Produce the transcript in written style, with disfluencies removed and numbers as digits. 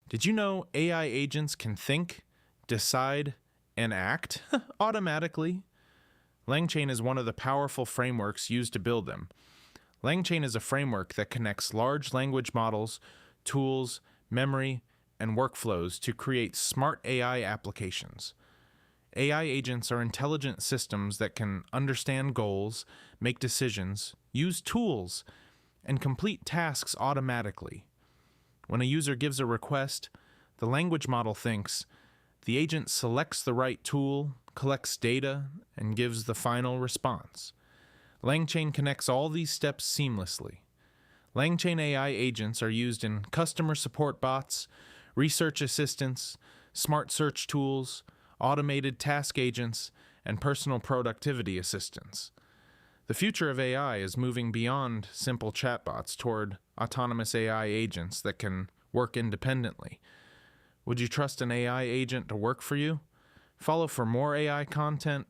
Did you know AI agents can think, decide, and act automatically? LangChain is one of the powerful frameworks used to build them. LangChain is a framework that connects large language models, tools, memory, and workflows to create smart AI applications. AI agents are intelligent systems that can understand goals, make decisions, use tools, and complete tasks automatically. When a user gives a request, the language model thinks, the agent selects the right tool, collects data, and gives the final response. LangChain connects all these steps seamlessly. LangChain AI agents are used in customer support bots, research assistants, smart search tools, automated task agents, and personal productivity assistants. The future of AI is moving beyond simple chatbots toward autonomous AI agents that can work independently. Would you trust an AI agent to work for you? Follow for more AI content,